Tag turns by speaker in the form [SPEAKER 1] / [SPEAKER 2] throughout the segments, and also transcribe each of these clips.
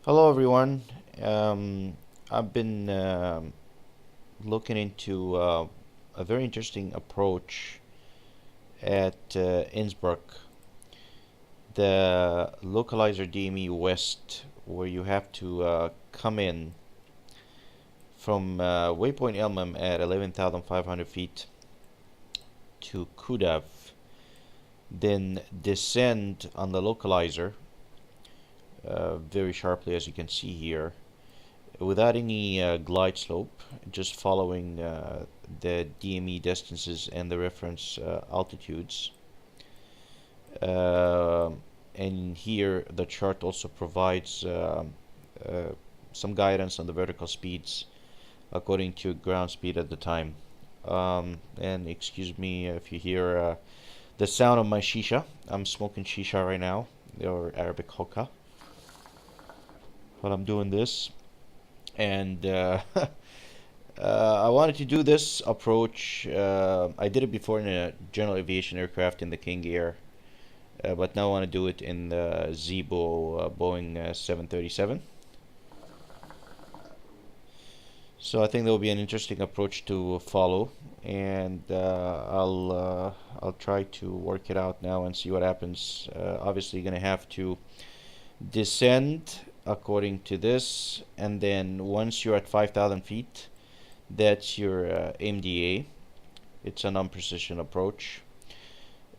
[SPEAKER 1] Hello everyone. I've been looking into a very interesting approach at Innsbruck, the localizer DME West, where you have to come in from waypoint Elmham at 11,500 feet to Kudav, then descend on the localizer very sharply, as you can see here, without any glide slope, just following the DME distances and the reference altitudes. And here the chart also provides some guidance on the vertical speeds according to ground speed at the time. And excuse me if you hear the sound of my shisha. I'm smoking shisha right now, or Arabic hookah, while I'm doing this. And I wanted to do this approach. I did it before in a general aviation aircraft in the King Air, but now I want to do it in the Zibo Boeing 737. So I think that will be an interesting approach to follow, and I'll try to work it out now and see what happens. Obviously, you're gonna have to descend according to this, and then once you're at 5,000 feet, that's your MDA. It's a non-precision approach,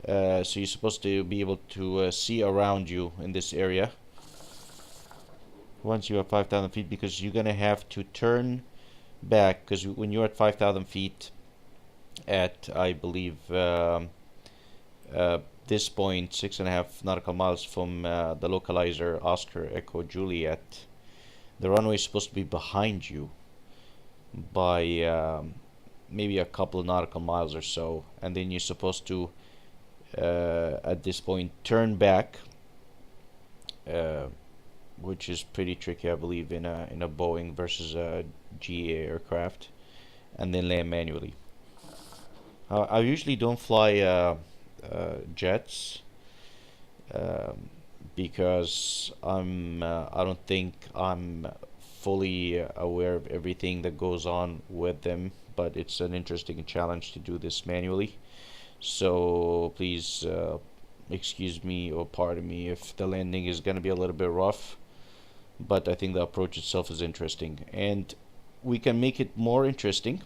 [SPEAKER 1] so you're supposed to be able to see around you in this area once you're at 5,000 feet, because you're gonna have to turn back, because when you're at 5,000 feet at, I believe, this point, 6.5 nautical miles from the localizer Oscar Echo Juliet, the runway is supposed to be behind you by maybe a couple of nautical miles or so, and then you're supposed to at this point turn back, which is pretty tricky, I believe, in a Boeing versus a GA aircraft, and then land manually. I usually don't fly jets because I don't think I'm fully aware of everything that goes on with them, but it's an interesting challenge to do this manually. So please excuse me or pardon me if the landing is going to be a little bit rough, but I think the approach itself is interesting, and we can make it more interesting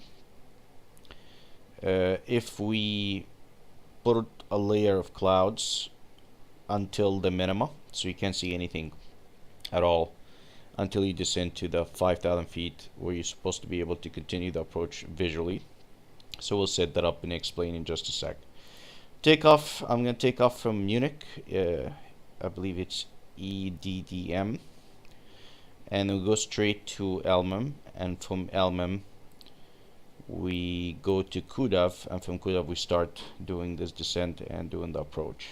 [SPEAKER 1] if we put a layer of clouds until the minima, so you can't see anything at all until you descend to the 5,000 feet, where you're supposed to be able to continue the approach visually. So we'll set that up and explain in just a sec. Takeoff, I'm going to take off from Munich, I believe it's EDDM, and we'll go straight to Elmham, and from Elmham we go to Kudav, and from Kudav we start doing this descent and doing the approach.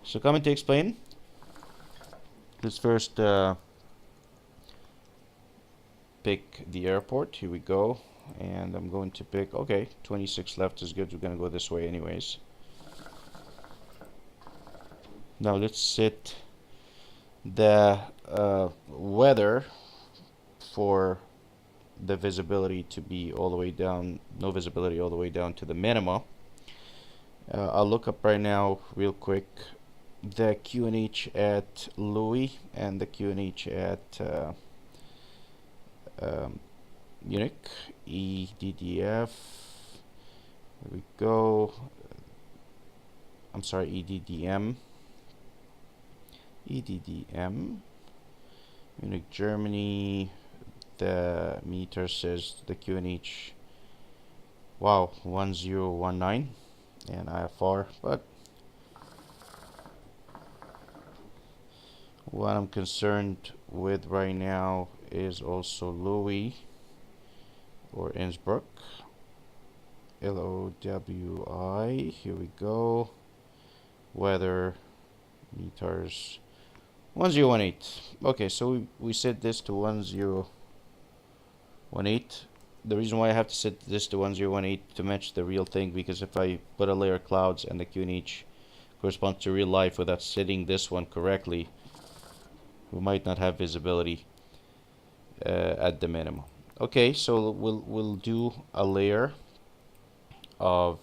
[SPEAKER 1] So coming to explain, let's first pick the airport. Here we go, and I'm going to pick, okay, 26 left is good, we're gonna go this way anyways. Now let's set the weather for the visibility to be all the way down, no visibility all the way down to the minima. I'll look up right now real quick the QNH at LOWI and the QNH at Munich, EDDF. Here we go. I'm sorry, EDDM. EDDM. Munich, Germany. The meter says the QNH, wow, 1019, and IFR, but what I'm concerned with right now is also LOWI, or Innsbruck, LOWI. Here we go. Weather meters 1018. Okay, so we set this to 1018. The reason why I have to set this to 1018 to match the real thing, because if I put a layer of clouds and the QNH corresponds to real life without setting this one correctly, we might not have visibility at the minimum. Okay, so we'll do a layer of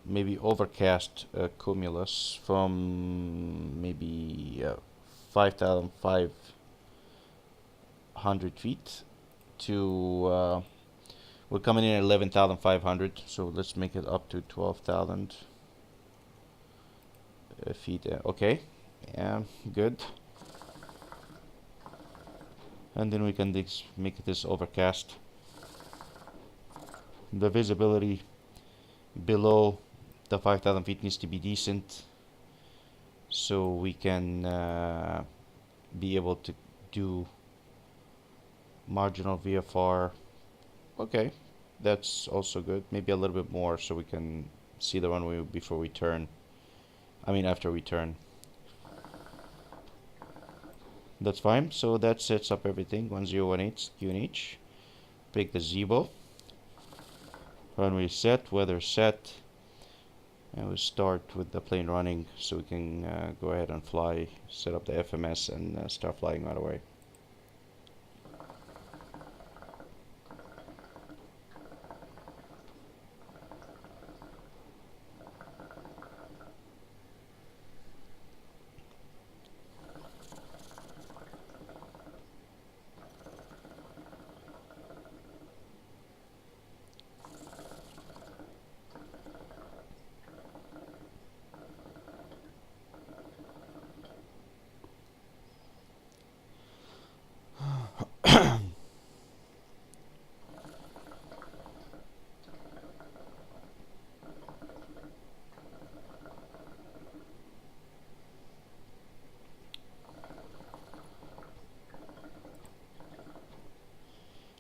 [SPEAKER 1] maybe overcast cumulus from maybe 5,500 feet to we're coming in at 11,500, so let's make it up to 12,000 feet. Okay, yeah, good. And then we can make this overcast. The visibility below the 5,000 feet needs to be decent, so we can be able to do marginal VFR. Okay, that's also good. Maybe a little bit more so we can see the runway before we turn. I mean after we turn. That's fine. So that sets up everything. 1018 QNH. Pick the Zibo. Runway set, weather set. And we'll start with the plane running so we can go ahead and fly, set up the FMS and start flying right away.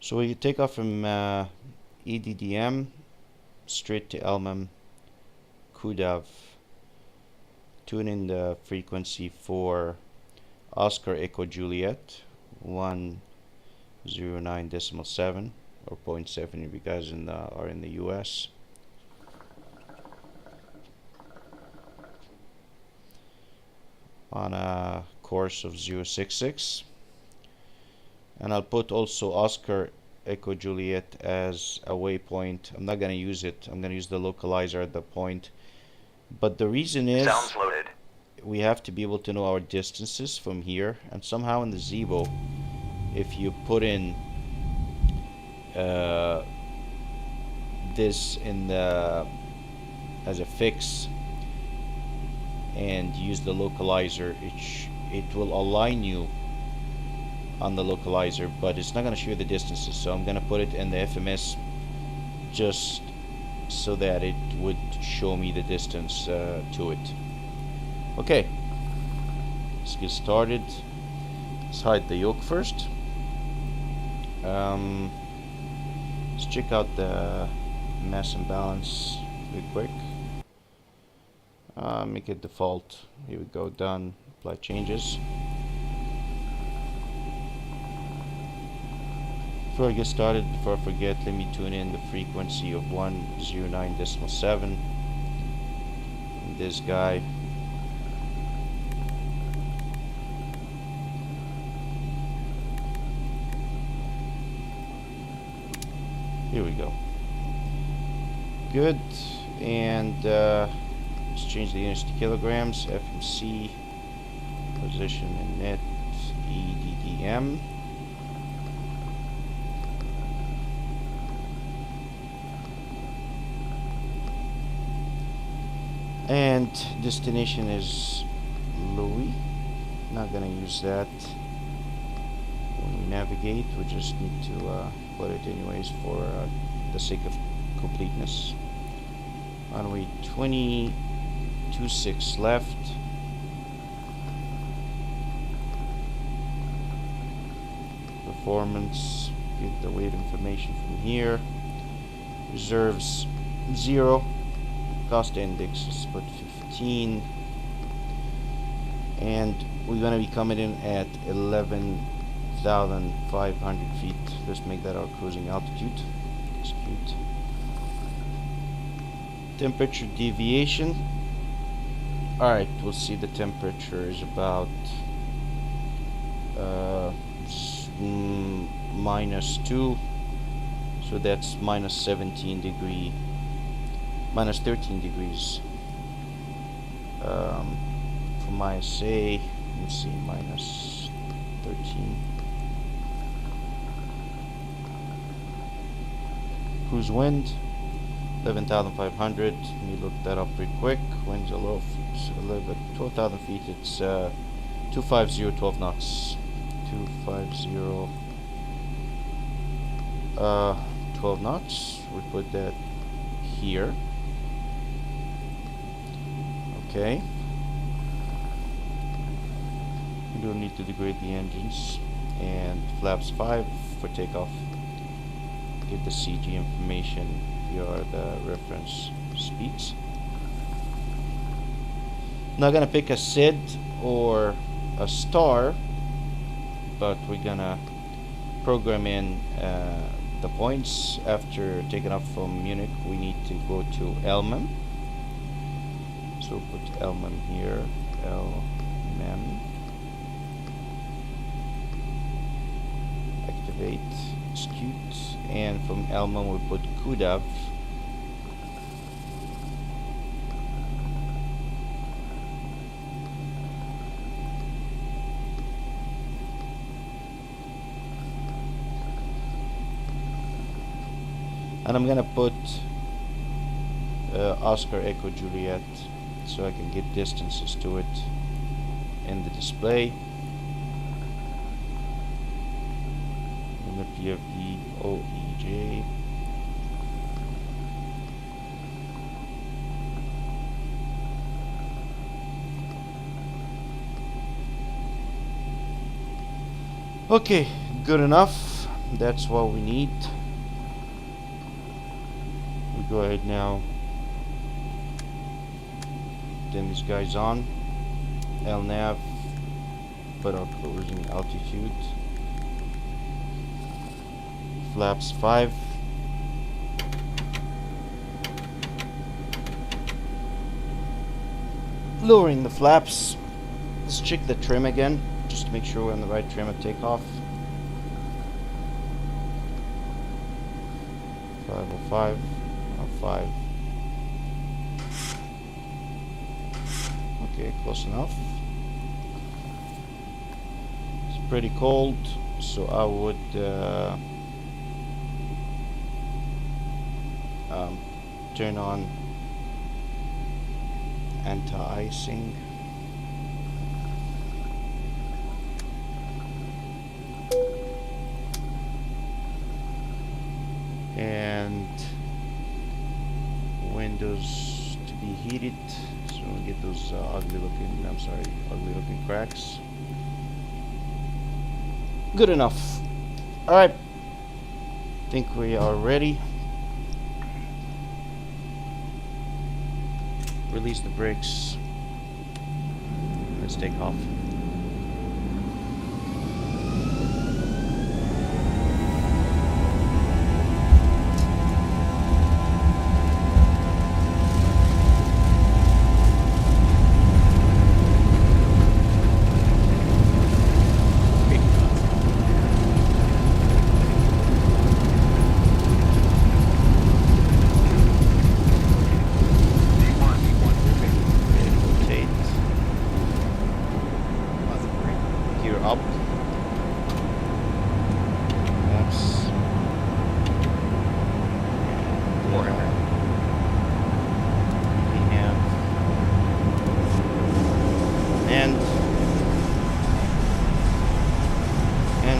[SPEAKER 1] So we take off from EDDM straight to LMM Kudav. Tune in the frequency for Oscar Echo Juliet 109.7 or 0.7 if you guys are in the US. On a course of 066. And I'll put also Oscar Echo Juliet as a waypoint. I'm not going to use it. I'm going to use the localizer at the point. But the reason is
[SPEAKER 2] sounds loaded.
[SPEAKER 1] We have to be able to know our distances from here. And somehow in the Zibo, if you put in this in the as a fix and use the localizer, it will align you on the localizer, but it's not going to show you the distances, so I'm going to put it in the FMS just so that it would show me the distance to it. Okay, let's get started. Let's hide the yoke first. Let's check out the mass and balance real quick. Make it default. Here we go, done. Apply changes. Before I get started, before I forget, let me tune in the frequency of 109.7. This guy. Here we go. Good. And let's change the units to kilograms. FMC, position in net, EDDM. And destination is LOWI. Not gonna use that when we navigate. We just need to put it anyways for the sake of completeness. Runway 22.6 left. Performance. Get the weight information from here. Reserves 0. Cost index is put 15, and we're going to be coming in at 11,500 feet. Let's make that our cruising altitude. Execute. Temperature deviation Alright, we'll see the temperature is about -2, so that's -17 degree, -13 degrees. From ISA, let's see, -13. Cruise wind 11,500. Let me look that up pretty quick. Winds a little bit 12,000 feet. It's 250, 12 knots. 250, 12 knots. We put that here. Okay. We don't need to degrade the engines. And flaps 5 for takeoff. Get the CG information via the reference speeds. Not gonna pick a SID or a star, but we're gonna program in the points. After taking off from Munich, we need to go to Elmem. So put Elmem here. Elmem. Activate execute, and from Elmem we put Kudav. And I'm gonna put Oscar Echo Juliet so I can get distances to it in the display. And the PFD OEJ. Okay, good enough. That's what we need. We go ahead now. Turn these guys on. LNAV. Put our cruising altitude. Flaps 5. Lowering the flaps. Let's check the trim again, just to make sure we're on the right trim at takeoff. 505, 5. Okay, close enough. It's pretty cold, so I would turn on anti-icing. And windows to be heated, so we get those ugly looking cracks. Good enough. Alright, think we are ready. Release the brakes. Let's take off. Up. That's 400. And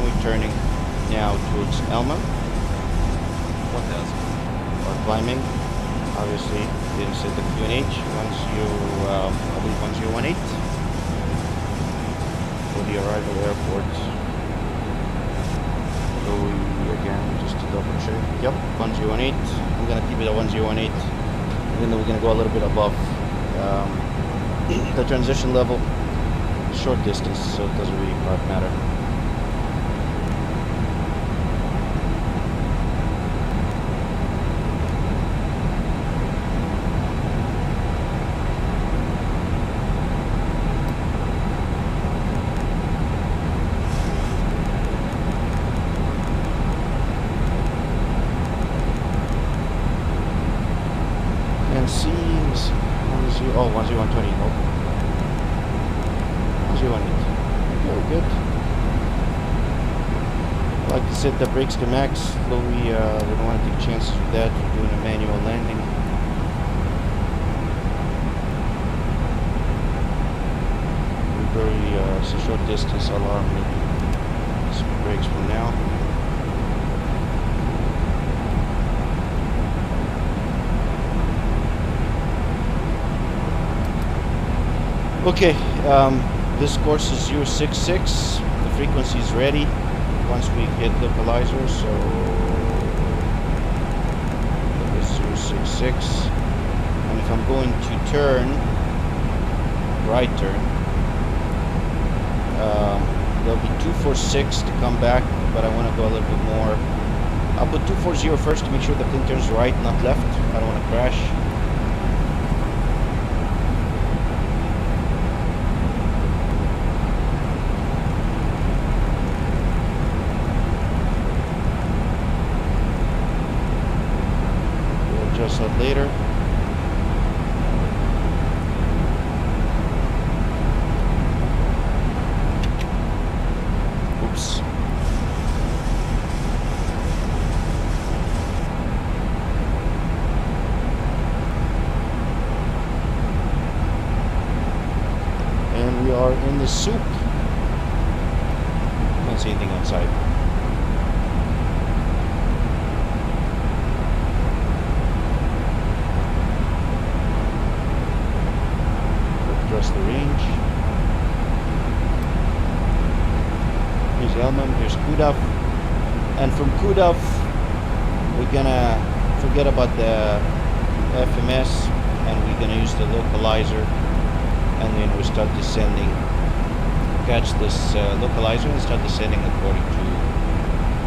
[SPEAKER 1] we're turning now towards Elma.
[SPEAKER 2] 1000.
[SPEAKER 1] Or climbing. Obviously, didn't set the QNH. I believe 1018. For the arrival airport. LOWI again, just to double check. Yep, 1018. I'm gonna keep it at 1018. Even though we're gonna go a little bit above the transition level. Short distance, so it doesn't really quite matter. 200. Very good. I like to set the brakes to max. Slowly, we don't want to take chances with that. We're doing a manual landing. It's a short distance alarm. Some brakes for now. Okay, this course is 066. The frequency is ready once we hit localizer, so this is 066. And if I'm going to turn, right turn, there'll be 246 to come back, but I want to go a little bit more. I'll put 240 first to make sure the plane turns right, not left. I don't want to crash. We'll adjust that later. Are in the soup. Don't see anything outside. Adjust the range. Here's Elmham, here's Kudov. And from Kudov, we're gonna forget about the FMS and we're gonna use the localizer. And then we start descending, catch this localizer and start descending according to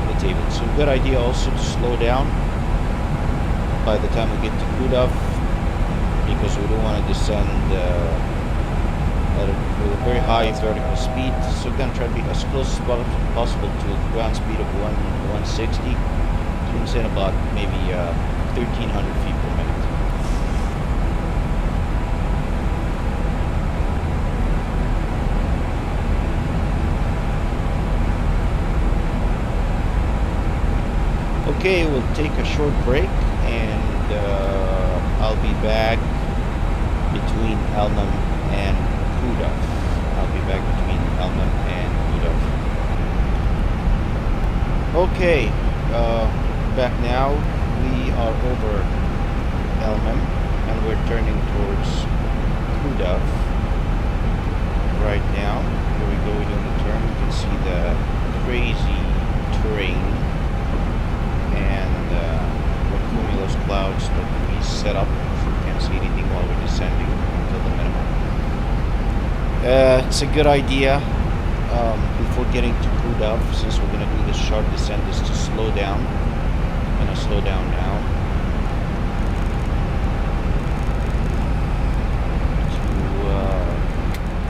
[SPEAKER 1] the table. So a good idea also to slow down by the time we get to Kudov, because we don't want to descend with a very high vertical speed. So we're going to try to be as close as possible to a ground speed of 160. So we descend about maybe 1,300 feet per minute. Okay, we'll take a short break and I'll be back between Elmham and Kudov. I'll be back between Elmham and Kudov. Okay, back now. We are over Elmham and we're turning towards Kudov right now. Here we go, we're doing the turn. You can see the crazy terrain and what cumulus clouds that we set up, so you can't see anything while we're descending until the minimum. It's a good idea before getting to Kudov, since we're going to do this sharp descent, is to slow down. I'm going to slow down now to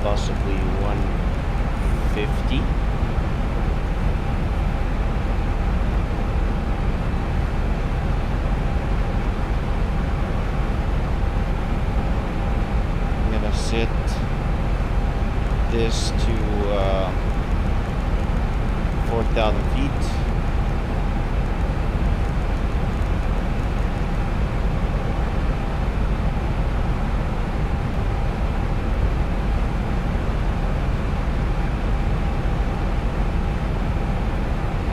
[SPEAKER 1] possibly 150. Set this to 4,000 feet.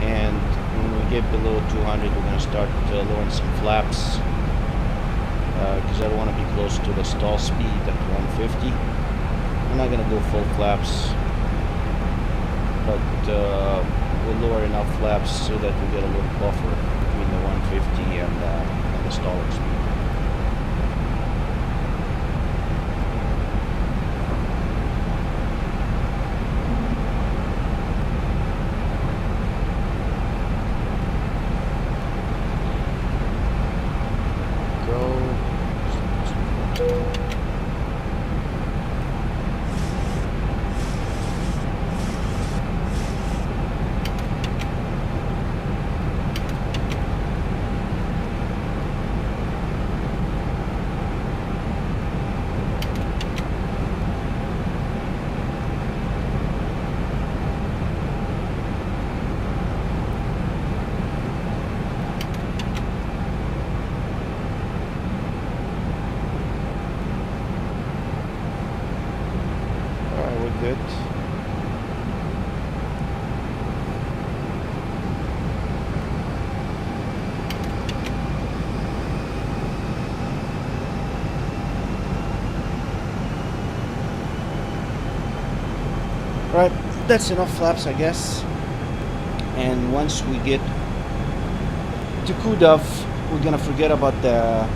[SPEAKER 1] And when we get below 200, we're going to start lowering some flaps, because I don't want to be close to the stall speed at 150. I'm not going to go full flaps, but we'll lower enough flaps so that we get a little buffer between the 150 and the stalling speed. good. Right, that's enough flaps, I guess. And once we get to Kudav, we're gonna forget about the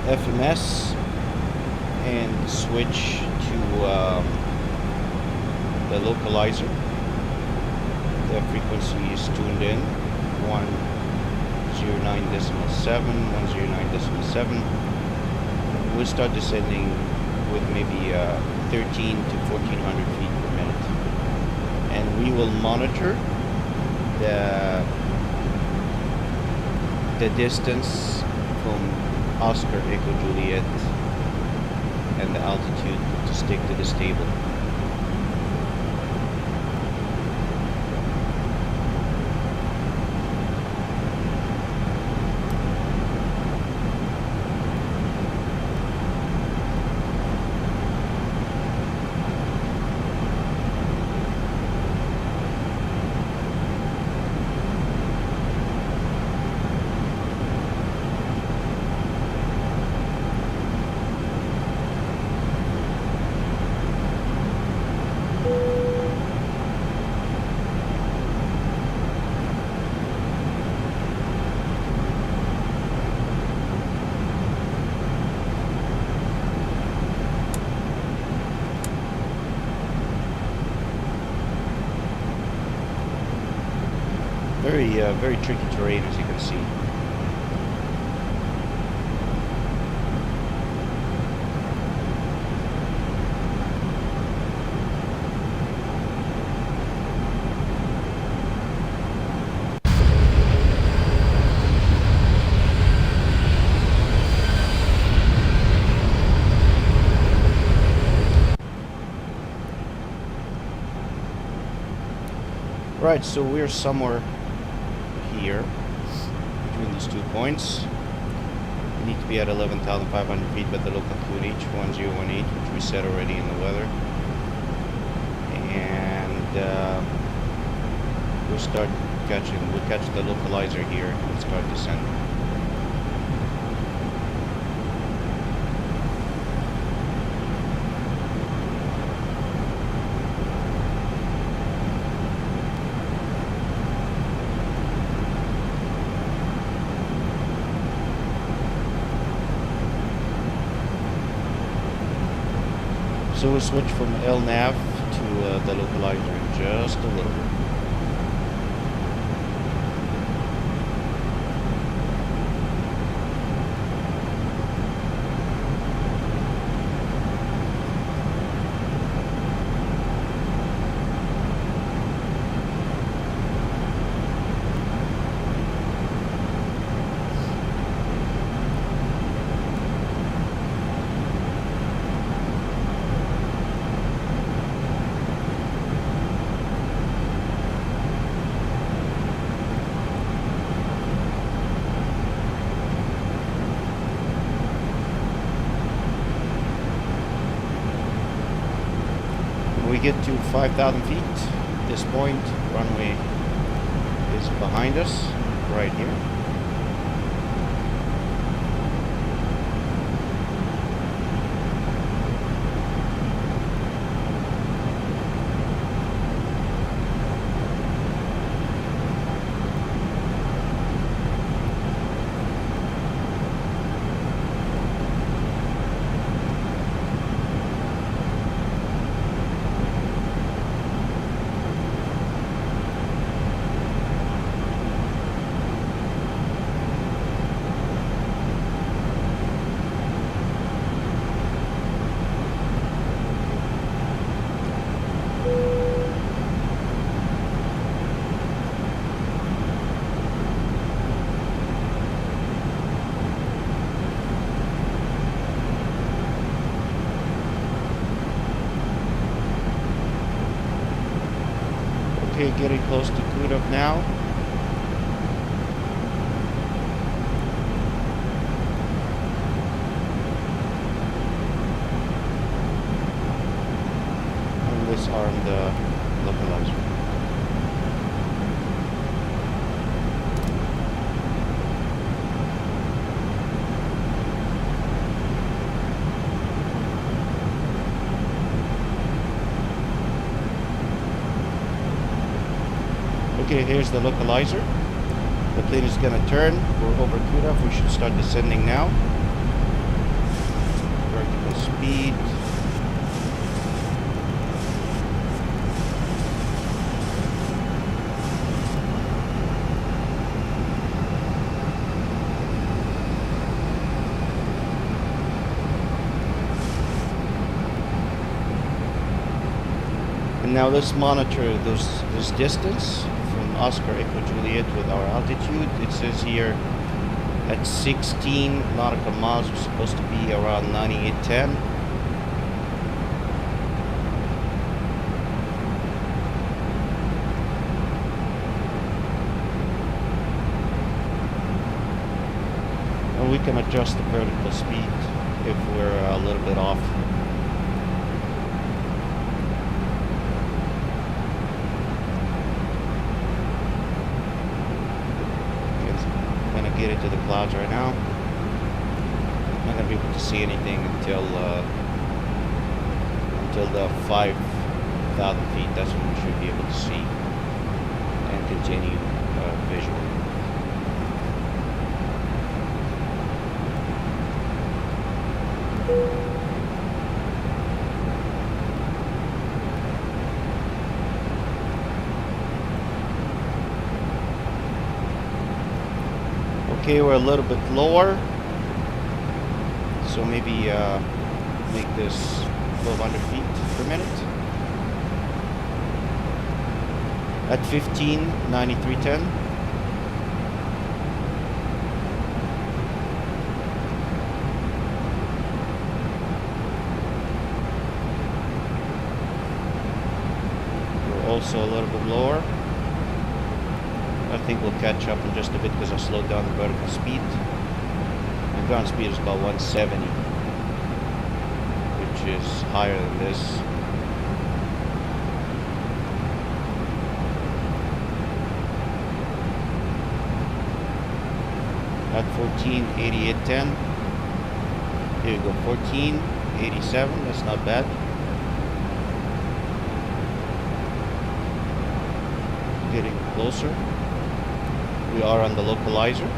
[SPEAKER 1] FMS and switch to the localizer. The frequency is tuned in 109.7, 109.7. We'll start descending with maybe 13 to 1400 feet per minute, and we will monitor the distance from Oscar Echo Juliet and the altitude to stick to this table. Very tricky terrain, as you can see. Right, so we're somewhere here between these 2 points. We need to be at 11,500 feet by the local QNH 1018, which we set already in the weather. And we'll catch the localizer here and start descending. So we'll switch from LNAV to the localizer in just a little bit. We get to 5,000 feet. At this point, runway is behind us, right here. Okay, getting close to Kudav now. On this are on the localizer. Okay, here's the localizer. The plane is gonna turn. We're over cutoff. We should start descending now. Vertical speed. And now let's monitor this distance from Oscar Echo Juliet with our altitude. It says here at 16 nautical miles we're supposed to be around 9810. And we can adjust the vertical speed if we're a little bit off. Get into the clouds right now. I'm not gonna be able to see anything until the 5,000 feet. That's when we should be able to see and continue visually. Okay, we're a little bit lower, so maybe make this 1,200 feet per minute. At 15, 9310. We're also a little bit lower. I think we'll catch up in just a bit because I slowed down the vertical speed. The ground speed is about 170, which is higher than this. At 148810. Here we go, 1487, that's not bad. Getting closer. We are on the localizer.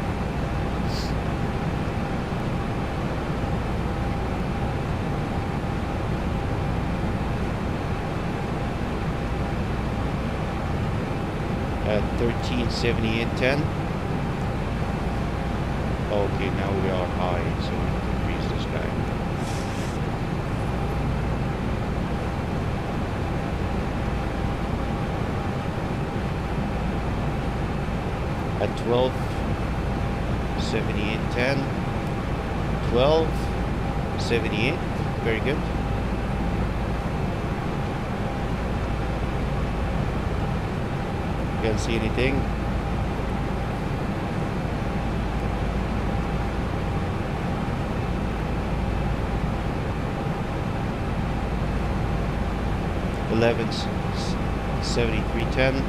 [SPEAKER 1] At 137810. Okay, now we are high, so we have to increase this guy. At 127810. 1278. Very good. Can't see anything. Eleven 7310.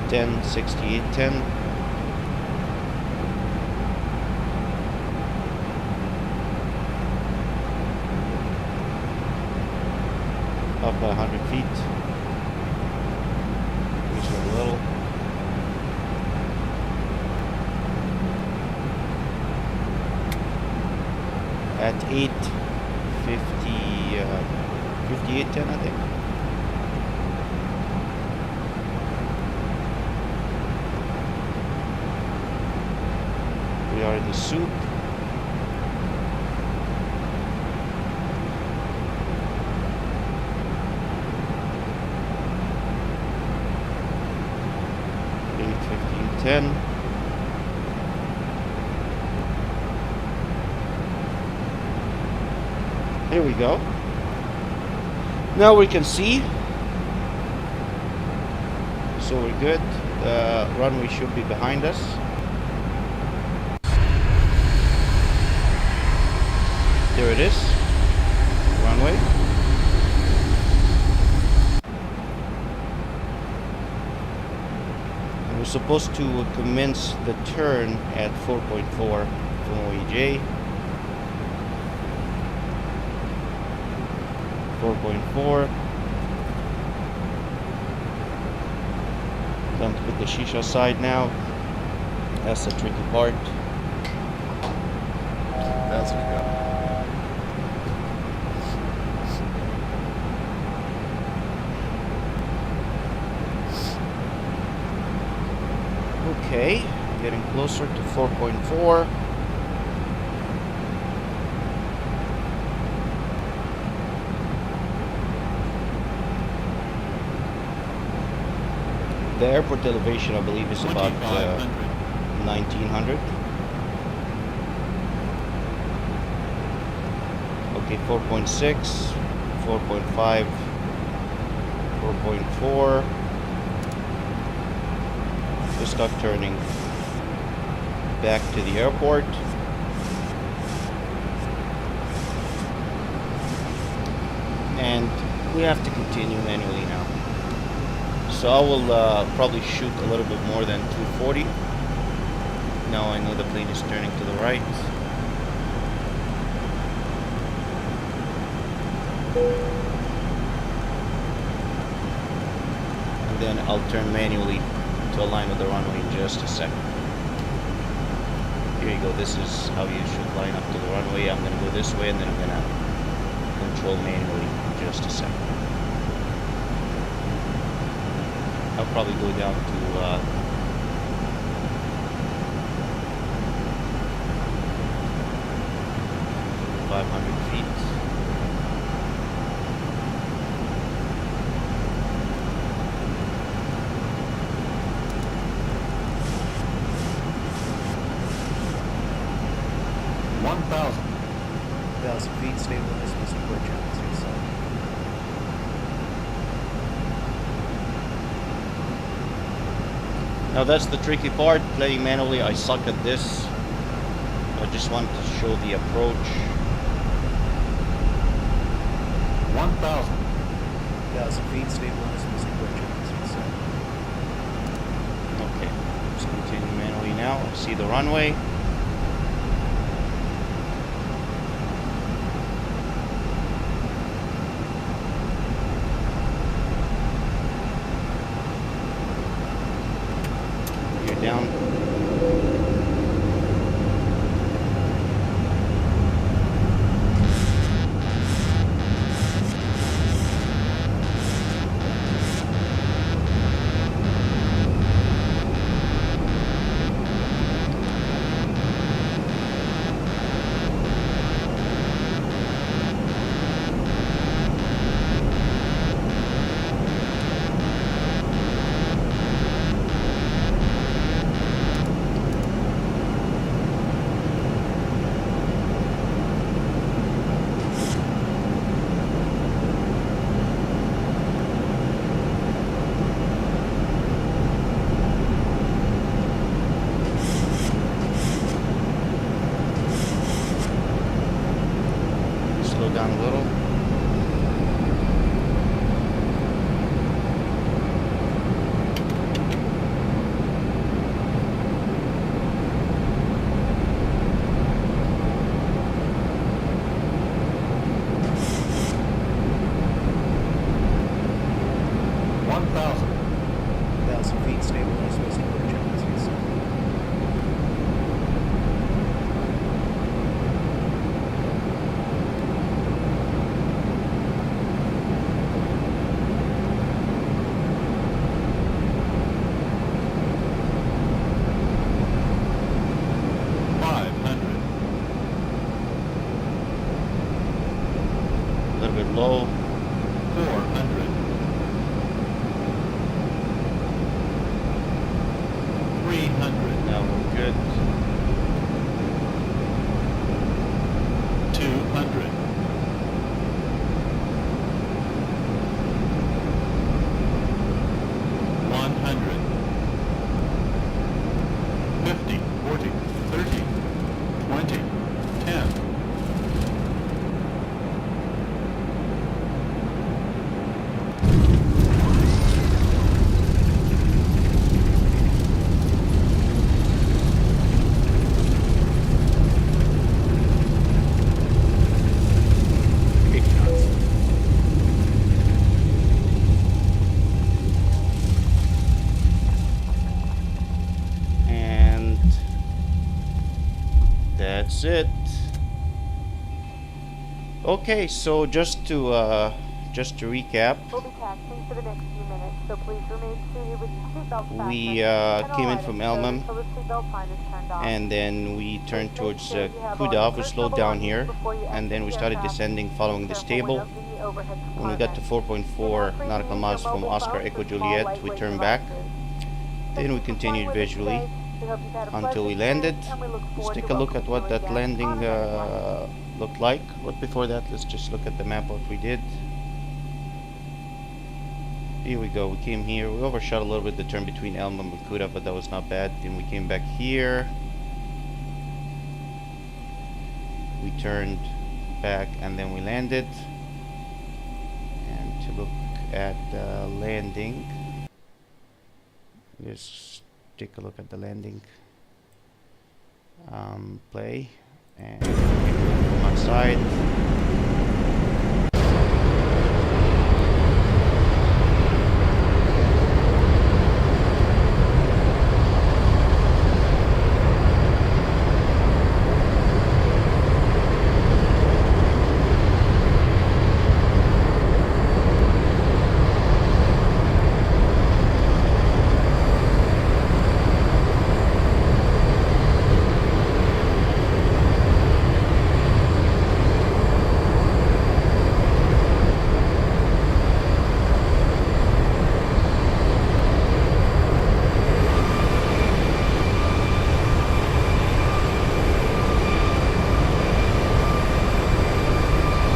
[SPEAKER 1] Ten 6810. Up by 100 feet. Increase it a little. At 850, 5810, I think. We are in the soup. $8.15.10. Here we go. Now we can see. So we're good. The runway should be behind us. There it is. Runway. And we're supposed to commence the turn at 4.4 from OEJ. 4.4. Time to put the shisha aside now. That's the tricky part.
[SPEAKER 2] 1,000 to go.
[SPEAKER 1] Okay, getting closer to 4.4. The airport elevation, I believe, is about 1900. Okay, 4.6, 4.5, 4.4. Just start turning back to the airport. And we have to continue manually now. So I will probably shoot a little bit more than 240. Now I know the plane is turning to the right. And then I'll turn manually to align with the runway in just a second. Here you go. This is how you should line up to the runway. I'm going to go this way and then I'm going to control manually in just a second. I'll probably go down to 500 feet.
[SPEAKER 3] Thousand feet, stabilize, Mr. Port Channel 37.
[SPEAKER 1] Now that's the tricky part, playing manually. I suck at this. I just want to show the approach.
[SPEAKER 3] 1,000 feet, stabilize, Mr. Port Channel 37.
[SPEAKER 1] Okay, just continue manually now. I see the runway. Down. Slow down a little.
[SPEAKER 3] Feet, stabilize, Mr. Port Channel 37.
[SPEAKER 1] A little bit low.
[SPEAKER 2] 400. 300.
[SPEAKER 1] Now we're good.
[SPEAKER 2] 200. 100.
[SPEAKER 1] That's it. Okay, so just to recap,
[SPEAKER 4] We'll be taxiing for the next few minutes, so please remain seated with your seatbelt fastened.
[SPEAKER 1] we
[SPEAKER 4] and all
[SPEAKER 1] came in
[SPEAKER 4] items
[SPEAKER 1] from
[SPEAKER 4] stowed
[SPEAKER 1] Elmham,
[SPEAKER 4] until the seatbelt sign is turned off.
[SPEAKER 1] and then we
[SPEAKER 4] Please
[SPEAKER 1] turned
[SPEAKER 4] make
[SPEAKER 1] towards
[SPEAKER 4] sure you have all
[SPEAKER 1] Kudav.
[SPEAKER 4] your
[SPEAKER 1] We
[SPEAKER 4] personal
[SPEAKER 1] slowed down
[SPEAKER 4] belongings
[SPEAKER 1] here,
[SPEAKER 4] before you
[SPEAKER 1] and then
[SPEAKER 4] exit
[SPEAKER 1] we
[SPEAKER 4] the
[SPEAKER 1] started
[SPEAKER 4] aircraft.
[SPEAKER 1] descending following
[SPEAKER 4] Be
[SPEAKER 1] this
[SPEAKER 4] careful when
[SPEAKER 1] table.
[SPEAKER 4] opening the overhead
[SPEAKER 1] When we got to
[SPEAKER 4] compartment.
[SPEAKER 1] 4.4 nautical miles from Oscar Echo Juliet, we turned back. Then we continued visually until we landed. Let's take a look at what that landing looked like. But before that, let's just look at the map, what we did. Here we go. We came here. We overshot a little bit the turn between Elmham and Kuda, but that was not bad. Then we came back here. We turned back and then we landed. And to look at the landing, let's take a look at the landing play, and from outside.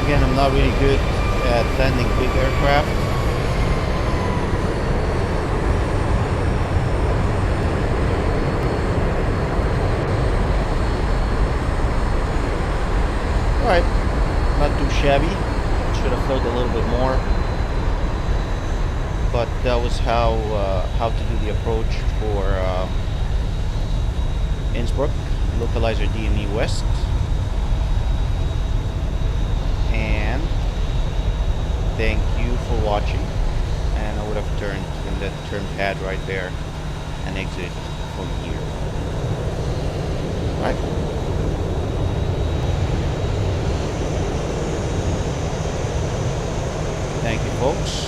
[SPEAKER 1] Again, I'm not really good at landing big aircraft. Alright, not too shabby. Should have flown a little bit more. But that was how to do the approach for Innsbruck, localizer DME West. And thank you for watching, and I would have turned in that turn pad right there and exit from here. Right. Thank you, folks.